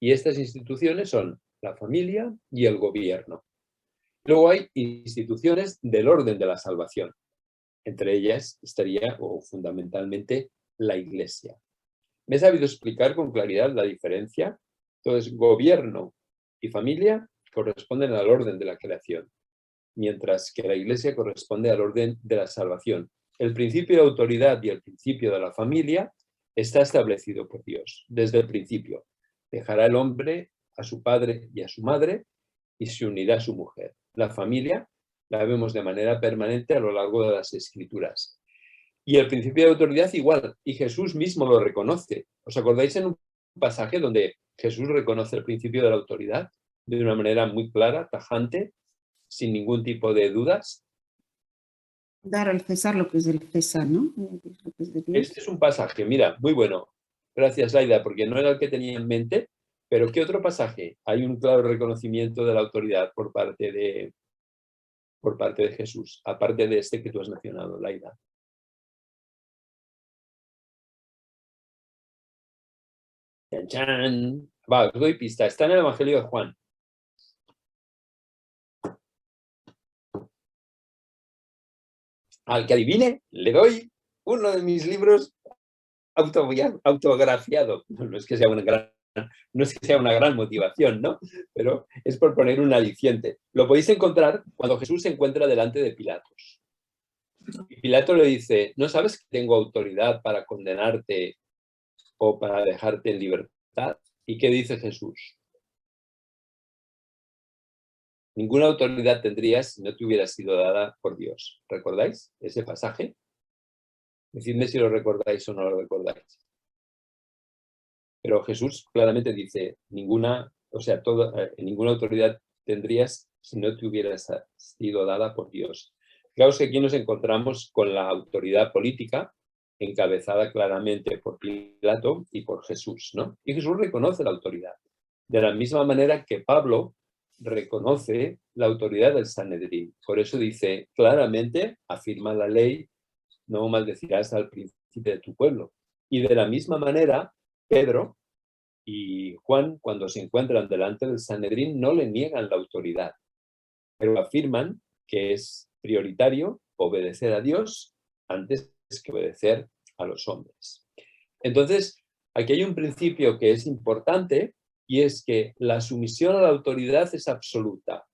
y estas instituciones son la familia y el gobierno. Luego hay instituciones del orden de la salvación. Entre ellas estaría, o fundamentalmente, la Iglesia. ¿Me he sabido explicar con claridad la diferencia? Entonces, gobierno y familia corresponden al orden de la creación, mientras que la Iglesia corresponde al orden de la salvación. El principio de autoridad y el principio de la familia está establecido por Dios desde el principio. Dejará el hombre a su padre y a su madre y se unirá a su mujer. La familia la vemos de manera permanente a lo largo de las Escrituras. Y el principio de autoridad igual, y Jesús mismo lo reconoce. ¿Os acordáis en un pasaje donde Jesús reconoce el principio de la autoridad de una manera muy clara, tajante, sin ningún tipo de dudas? Dar al César lo que es del César, ¿no? Este es un pasaje, mira, muy bueno. Gracias, Laida, porque no era el que tenía en mente, pero ¿qué otro pasaje? Hay un claro reconocimiento de la autoridad por parte de Jesús, aparte de este que tú has mencionado, Laida. ¡Chan, chan! Va, os doy pista. Está en el Evangelio de Juan. Al que adivine, le doy uno de mis libros autografiado. No es que sea una gran motivación, ¿no? Pero es por poner un aliciente. Lo podéis encontrar cuando Jesús se encuentra delante de Pilatos. Y Pilato le dice, ¿no sabes que tengo autoridad para condenarte o para dejarte en libertad? ¿Y qué dice Jesús? Ninguna autoridad tendrías si no te hubiera sido dada por Dios. ¿Recordáis ese pasaje? Decidme si lo recordáis o no lo recordáis. Pero Jesús claramente dice, ninguna autoridad tendrías si no te hubiera sido dada por Dios. Claro que aquí nos encontramos con la autoridad política, encabezada claramente por Pilato y por Jesús, ¿no? Y Jesús reconoce la autoridad. De la misma manera que Pablo reconoce la autoridad del Sanedrín. Por eso dice claramente, afirma la ley, no maldecirás al príncipe de tu pueblo. Y de la misma manera, Pedro y Juan, cuando se encuentran delante del Sanedrín, no le niegan la autoridad, pero afirman que es prioritario obedecer a Dios antes que obedecer a los hombres. Entonces, aquí hay un principio que es importante y es que la sumisión a la autoridad es absoluta,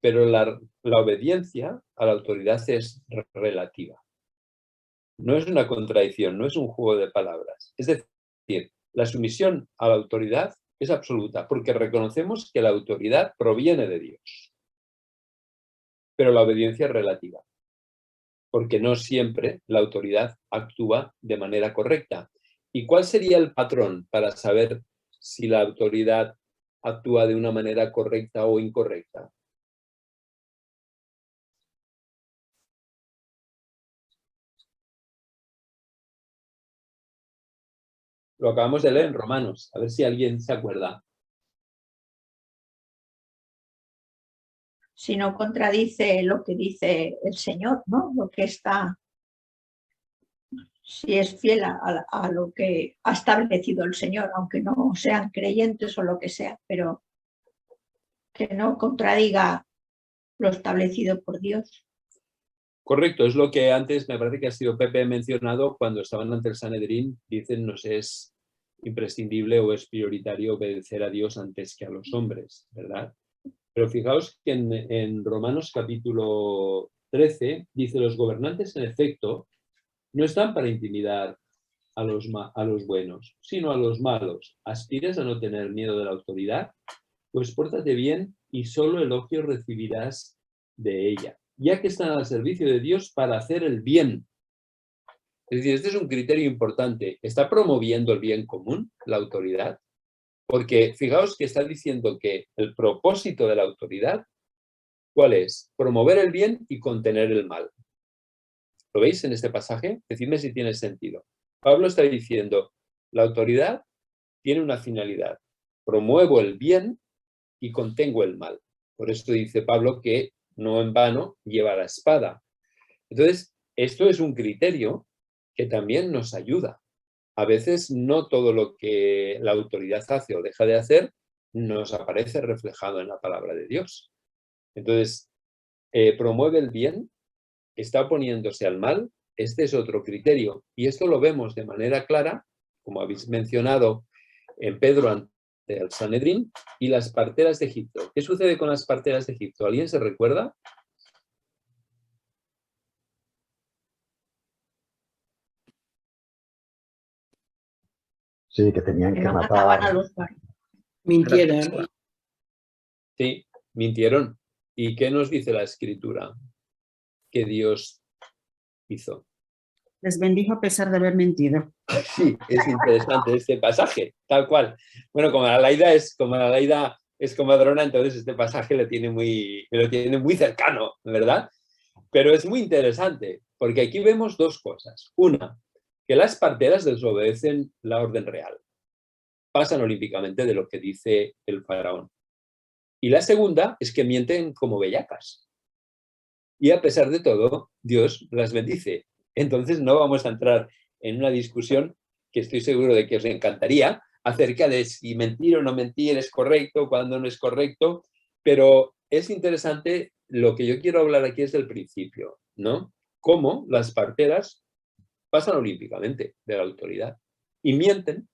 pero la obediencia a la autoridad es relativa. No es una contradicción, no es un juego de palabras. Es decir, la sumisión a la autoridad es absoluta porque reconocemos que la autoridad proviene de Dios. Pero la obediencia es relativa, porque no siempre la autoridad actúa de manera correcta. ¿Y cuál sería el patrón para saber si la autoridad actúa de una manera correcta o incorrecta? Lo acabamos de leer en Romanos, a ver si alguien se acuerda. Si no contradice lo que dice el Señor, ¿no? Lo que está, si es fiel a lo que ha establecido el Señor, aunque no sean creyentes o lo que sea, pero que no contradiga lo establecido por Dios. Correcto, es lo que antes me parece que ha sido Pepe mencionado cuando estaban ante el Sanedrín, dicen nos es imprescindible o es prioritario obedecer a Dios antes que a los hombres, ¿verdad? Pero fijaos que en Romanos capítulo 13 dice los gobernantes en efecto no están para intimidar a los buenos, sino a los malos. ¿Aspiras a no tener miedo de la autoridad? Pues pórtate bien y solo elogios recibirás de ella, ya que están al servicio de Dios para hacer el bien. Es decir, este es un criterio importante. ¿Está promoviendo el bien común la autoridad? Porque fijaos que está diciendo que el propósito de la autoridad, ¿cuál es? Promover el bien y contener el mal. ¿Lo veis en este pasaje? Decidme si tiene sentido. Pablo está diciendo, la autoridad tiene una finalidad. Promuevo el bien y contengo el mal. Por eso dice Pablo que no en vano lleva la espada. Entonces, esto es un criterio que también nos ayuda. A veces no todo lo que la autoridad hace o deja de hacer nos aparece reflejado en la palabra de Dios. Entonces, promueve el bien, está oponiéndose al mal, este es otro criterio. Y esto lo vemos de manera clara, como habéis mencionado, en Pedro ante el Sanedrín y las parteras de Egipto. ¿Qué sucede con las parteras de Egipto? ¿Alguien se recuerda? Sí, que tenían que mataban a matar. los varones. Mintieron. Sí, mintieron. ¿Y qué nos dice la Escritura que Dios hizo? Les bendijo a pesar de haber mentido. Sí, es interesante este pasaje, tal cual. Bueno, como Adelaida es comadrona, entonces este pasaje lo tiene muy cercano, ¿verdad? Pero es muy interesante, porque aquí vemos dos cosas. Una, que las parteras desobedecen la orden real. Pasan olímpicamente de lo que dice el faraón. Y la segunda es que mienten como bellacas. Y a pesar de todo, Dios las bendice. Entonces no vamos a entrar en una discusión que estoy seguro de que os encantaría acerca de si mentir o no mentir es correcto, cuándo no es correcto, pero es interesante, lo que yo quiero hablar aquí es del principio, ¿no? Cómo las parteras pasan olímpicamente de la autoridad y mienten,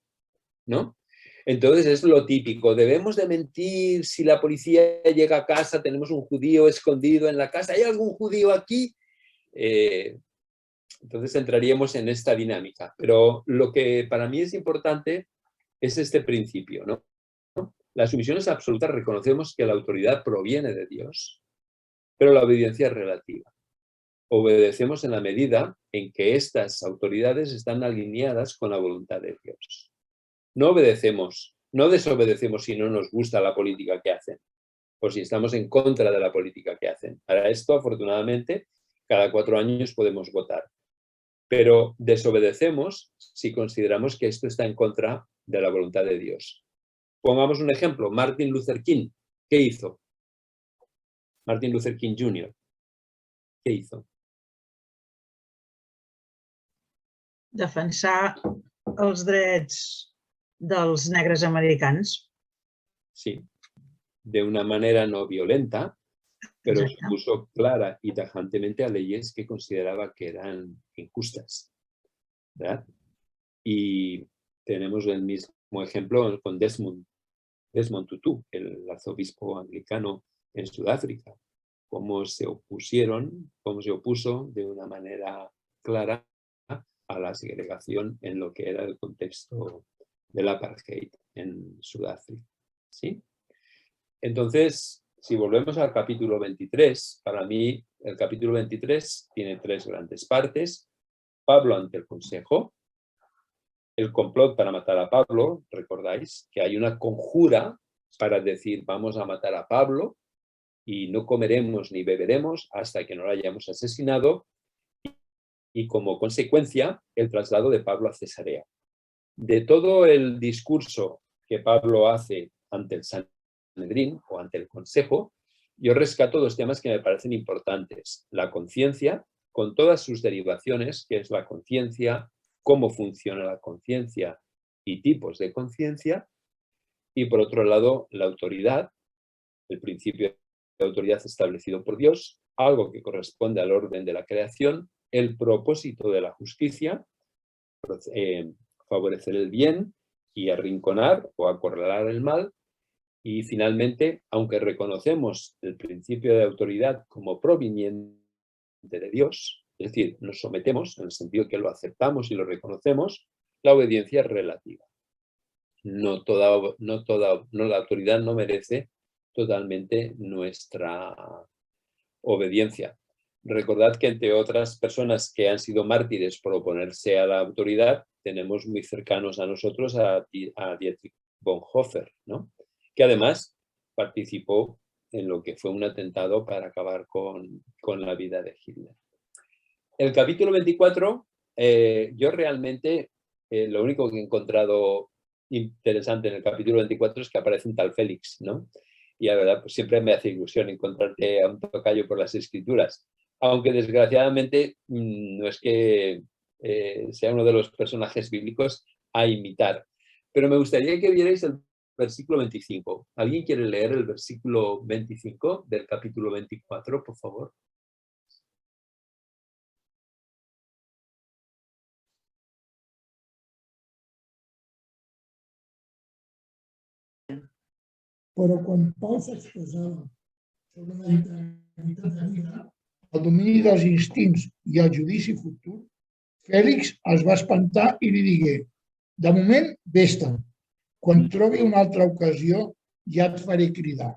¿no? Entonces es lo típico, debemos de mentir si la policía llega a casa, tenemos un judío escondido en la casa, ¿hay algún judío aquí? Entonces entraríamos en esta dinámica. Pero lo que para mí es importante es este principio, ¿no? La sumisión es absoluta, reconocemos que la autoridad proviene de Dios, pero la obediencia es relativa. Obedecemos en la medida en que estas autoridades están alineadas con la voluntad de Dios. No obedecemos, no desobedecemos si no nos gusta la política que hacen o si estamos en contra de la política que hacen. Para esto, afortunadamente, cada 4 años podemos votar. Pero desobedecemos si consideramos que esto está en contra de la voluntad de Dios. Pongamos un ejemplo, Martin Luther King, ¿qué hizo? Martin Luther King Jr., ¿qué hizo? Defensar els drets dels negres americans. Sí, de una manera no violenta, pero se puso clara y tajantemente a leyes que consideraba que eran injustas, ¿verdad? Y tenemos el mismo ejemplo con Desmond Tutu, el arzobispo anglicano en Sudáfrica, cómo se opuso de una manera clara a la segregación en lo que era el contexto del apartheid en Sudáfrica, ¿sí? Entonces, si volvemos al capítulo 23, para mí el capítulo 23 tiene 3 grandes partes. Pablo ante el consejo, el complot para matar a Pablo, recordáis que hay una conjura para decir vamos a matar a Pablo y no comeremos ni beberemos hasta que no lo hayamos asesinado, y como consecuencia el traslado de Pablo a Cesarea. De todo el discurso que Pablo hace ante el Sanedrín o ante el Consejo, yo rescato 2 temas que me parecen importantes. La conciencia, con todas sus derivaciones, que es la conciencia, cómo funciona la conciencia y tipos de conciencia, y por otro lado la autoridad, el principio de autoridad establecido por Dios, algo que corresponde al orden de la creación, el propósito de la justicia, favorecer el bien y arrinconar o acorralar el mal, y finalmente, aunque reconocemos el principio de autoridad como proveniente de Dios, es decir, nos sometemos en el sentido que lo aceptamos y lo reconocemos, la obediencia es relativa. La autoridad no merece totalmente nuestra obediencia. Recordad que entre otras personas que han sido mártires por oponerse a la autoridad, tenemos muy cercanos a nosotros a Dietrich Bonhoeffer, ¿no? Que además participó en lo que fue un atentado para acabar con la vida de Hitler. El capítulo 24, yo realmente lo único que he encontrado interesante en el capítulo 24 es que aparece un tal Félix, ¿no? Y la verdad, pues siempre me hace ilusión encontrarte a un tocayo por las escrituras, aunque desgraciadamente no es que sea uno de los personajes bíblicos a imitar. Pero me gustaría que vierais el versículo 25. ¿Alguien quiere leer el versículo 25 del capítulo 24, por favor? Però quan Pau s'expressava sobre la integritat de vida, el domini dels instints i el judici futur, Fèlix es va espantar i li digué: de moment, vés-te'n. Quan trobi una altra ocasió, ya te faré cridar.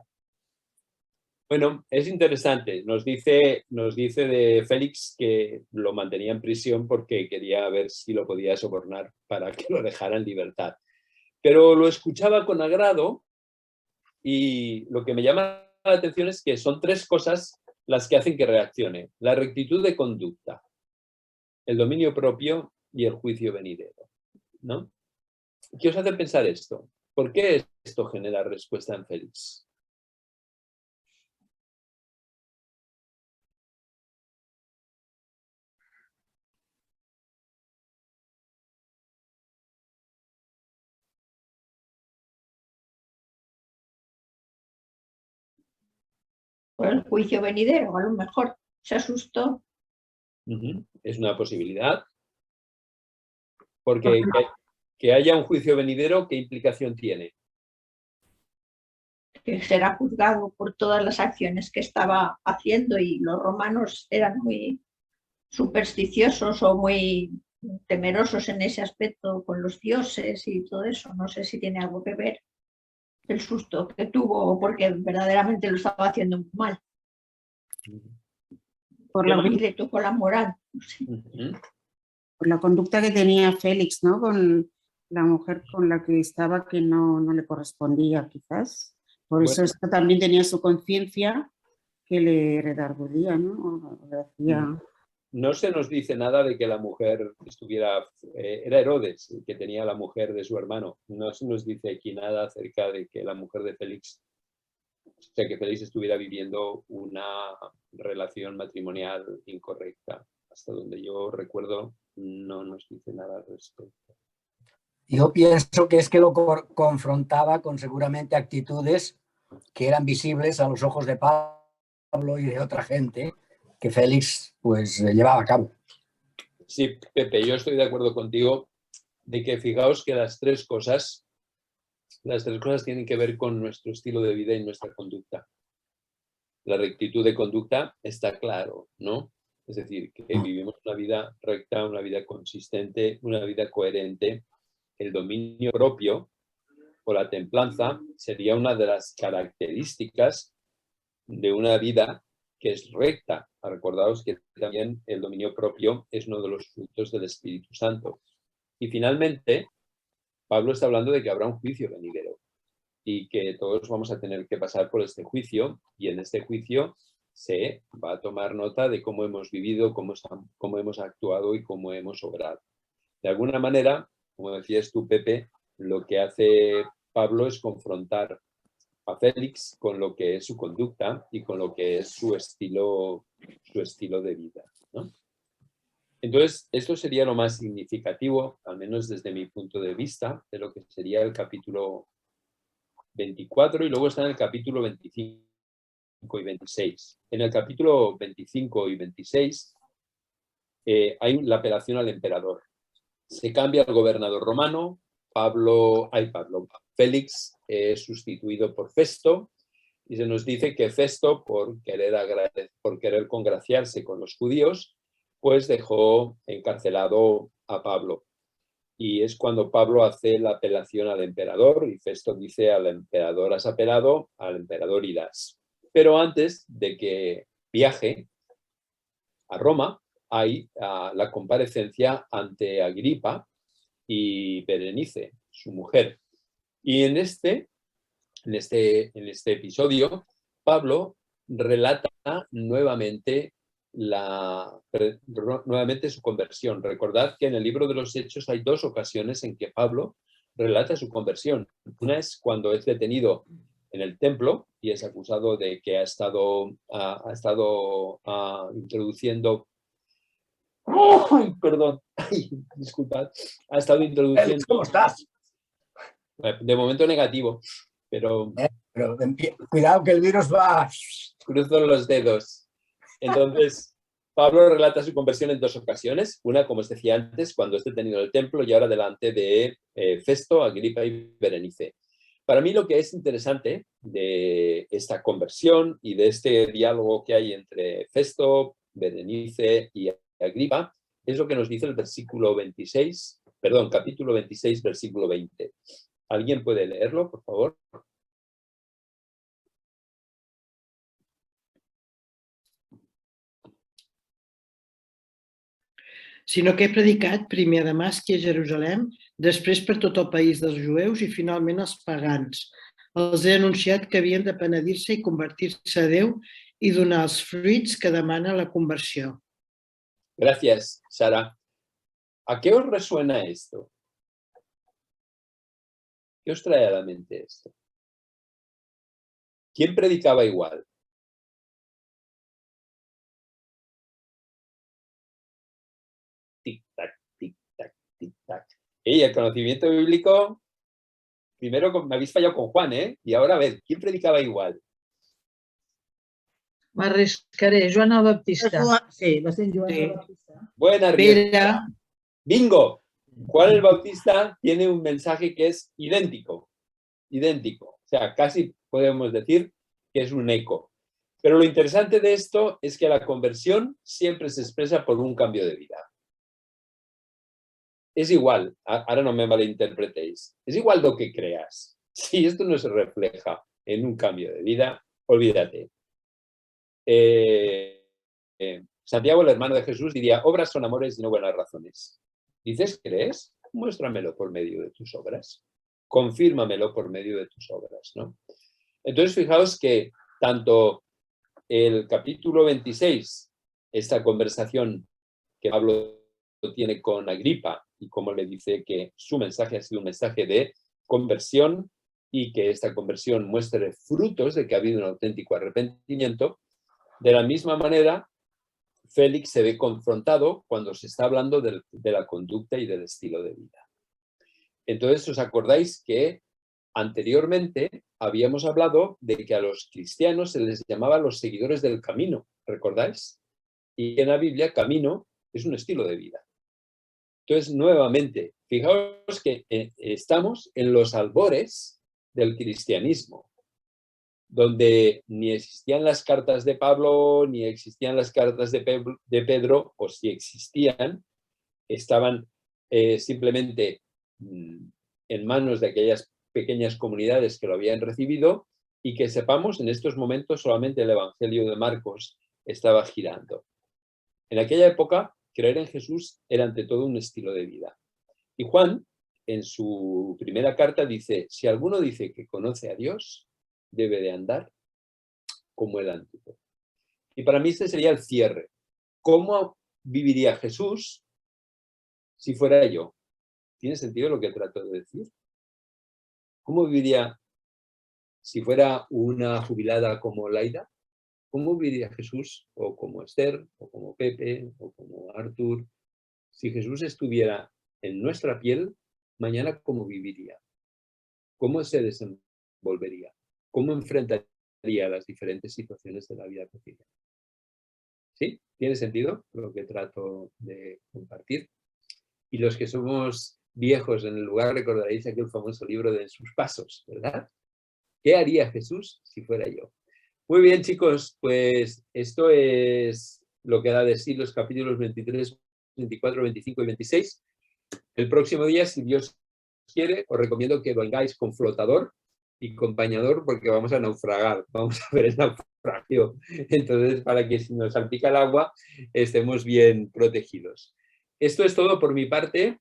Bueno, es interesante. Nos dice de Félix que lo mantenía en prisión porque quería ver si lo podía sobornar para que lo dejara en libertad. Pero lo escuchaba con agrado y lo que me llama la atención es que son 3 cosas las que hacen que reaccione. La rectitud de conducta, el dominio propio y el juicio venidero, ¿no? ¿Qué os hace pensar esto? ¿Por qué esto genera respuesta en Félix? Por el juicio venidero, a lo mejor se asustó. Es una posibilidad. Porque que haya un juicio venidero, ¿qué implicación tiene? Que será juzgado por todas las acciones que estaba haciendo, y los romanos eran muy supersticiosos o muy temerosos en ese aspecto con los dioses y todo eso. No sé si tiene algo que ver el susto que tuvo o porque verdaderamente lo estaba haciendo muy mal. Y le tocó la moral. No sé. Por la conducta que tenía Félix, ¿no? Con la mujer con la que estaba, que no le correspondía, quizás. Por eso esto también tenía su conciencia que le redargudía, ¿no? No se nos dice nada de que la mujer estuviera... era Herodes el que tenía la mujer de su hermano. No se nos dice aquí nada acerca de que la mujer de Félix... O sea, que Félix estuviera viviendo una relación matrimonial incorrecta. Hasta donde yo recuerdo, no nos dice nada al respecto. Yo pienso que es que lo confrontaba con seguramente actitudes que eran visibles a los ojos de Pablo y de otra gente que Félix pues llevaba a cabo. Sí, Pepe, yo estoy de acuerdo contigo de que fijaos que las tres cosas tienen que ver con nuestro estilo de vida y nuestra conducta. La rectitud de conducta está claro, ¿no? Es decir, que vivimos una vida recta, una vida consistente, una vida coherente. El dominio propio o la templanza sería una de las características de una vida que es recta. Recordaos que también el dominio propio es uno de los frutos del Espíritu Santo. Y finalmente, Pablo está hablando de que habrá un juicio venidero y que todos vamos a tener que pasar por este juicio, y en este juicio se va a tomar nota de cómo hemos vivido, cómo hemos actuado y cómo hemos obrado. De alguna manera, como decías tú, Pepe, lo que hace Pablo es confrontar a Félix con lo que es su conducta y con lo que es su estilo de vida, ¿no? Entonces, esto sería lo más significativo, al menos desde mi punto de vista, de lo que sería el capítulo 24, y luego está en el capítulo 25 y 26. En el capítulo 25 y 26 hay la apelación al emperador. Se cambia al gobernador romano, Félix es sustituido por Festo, y se nos dice que Festo, por querer congraciarse con los judíos, pues dejó encarcelado a Pablo. Y es cuando Pablo hace la apelación al emperador, y Festo dice: al emperador has apelado, al emperador irás. Pero antes de que viaje a Roma, hay la comparecencia ante Agripa y Berenice, su mujer. Y en este episodio, Pablo relata nuevamente su conversión. Recordad que en el libro de los Hechos hay dos ocasiones en que Pablo relata su conversión. Una es cuando es detenido en el templo y es acusado de que ha estado introduciendo... ¡Ay, perdón! Ay, disculpad. Ha estado introduciendo... ¿Cómo estás? De momento negativo, pero cuidado que el virus va... Cruzo los dedos. Entonces, Pablo relata su conversión en dos ocasiones. Una, como os decía antes, cuando es detenido en el templo, y ahora delante de Festo, Agripa y Berenice. Para mí lo que es interesante de esta conversión y de este diálogo que hay entre Festo, Berenice y Agripa es lo que nos dice el capítulo 26, versículo 20. ¿Alguien puede leerlo, por favor? Sinó que he predicat primer a Damasc i a Jerusalem, després per tot el país dels jueus i finalment als pagans. Els he anunciat que havien de penedir-se i convertir-se a Déu i donar els fruits que demana la conversió. Gracias, Sara. ¿A qué os resuena esto? ¿Qué os trae a la mente esto? ¿Quién predicaba igual? Tic-tac, tic-tac, tic-tac. Y el conocimiento bíblico, primero me habéis fallado con Juan, ¿eh? Y ahora a ver, ¿quién predicaba igual? M'arriscaré, Joan el Baptista. Sí, va ser Joan el Baptista. Buena riestra. Bingo. Juan el Bautista tiene un mensaje que es idéntico. O sea, casi podemos decir que es un eco. Pero lo interesante de esto es que la conversión siempre se expresa por un cambio de vida. Es igual, ahora no me malinterpretéis, es igual lo que creas. Si esto no se refleja en un cambio de vida, olvídate. Santiago, el hermano de Jesús, diría, obras son amores y no buenas razones. Dices, ¿crees? Muéstramelo por medio de tus obras. Confírmamelo por medio de tus obras, ¿no? Entonces, fijaos que tanto el capítulo 26, esta conversación que Pablo tiene con Agripa y como le dice que su mensaje ha sido un mensaje de conversión y que esta conversión muestre frutos de que ha habido un auténtico arrepentimiento, de la misma manera, Félix se ve confrontado cuando se está hablando de la conducta y del estilo de vida. Entonces, ¿os acordáis que anteriormente habíamos hablado de que a los cristianos se les llamaba los seguidores del camino? ¿Recordáis? Y en la Biblia, camino es un estilo de vida. Entonces, nuevamente, fijaos que estamos en los albores del cristianismo, donde ni existían las cartas de Pablo, ni existían las cartas de Pedro, o si existían, estaban simplemente en manos de aquellas pequeñas comunidades que lo habían recibido, y que sepamos, en estos momentos solamente el Evangelio de Marcos estaba girando. En aquella época, creer en Jesús era ante todo un estilo de vida. Y Juan, en su primera carta, dice, si alguno dice que conoce a Dios, debe de andar como el antiguo. Y para mí este sería el cierre. ¿Cómo viviría Jesús si fuera yo? ¿Tiene sentido lo que trato de decir? ¿Cómo viviría si fuera una jubilada como Laida? ¿Cómo viviría Jesús, o como Esther, o como Pepe, o como Artur? Si Jesús estuviera en nuestra piel, mañana, ¿cómo viviría? ¿Cómo se desenvolvería? ¿Cómo enfrentaría las diferentes situaciones de la vida cotidiana? ¿Sí? ¿Tiene sentido lo que trato de compartir? Y los que somos viejos en el lugar recordaréis aquel famoso libro de Sus Pasos, ¿verdad? ¿Qué haría Jesús si fuera yo? Muy bien, chicos, pues esto es lo que da de sí los capítulos 23, 24, 25 y 26. El próximo día, si Dios quiere, os recomiendo que vengáis con flotador y con bañador porque vamos a naufragar, vamos a ver el naufragio. Entonces, para que si nos salpica el agua, estemos bien protegidos. Esto es todo por mi parte.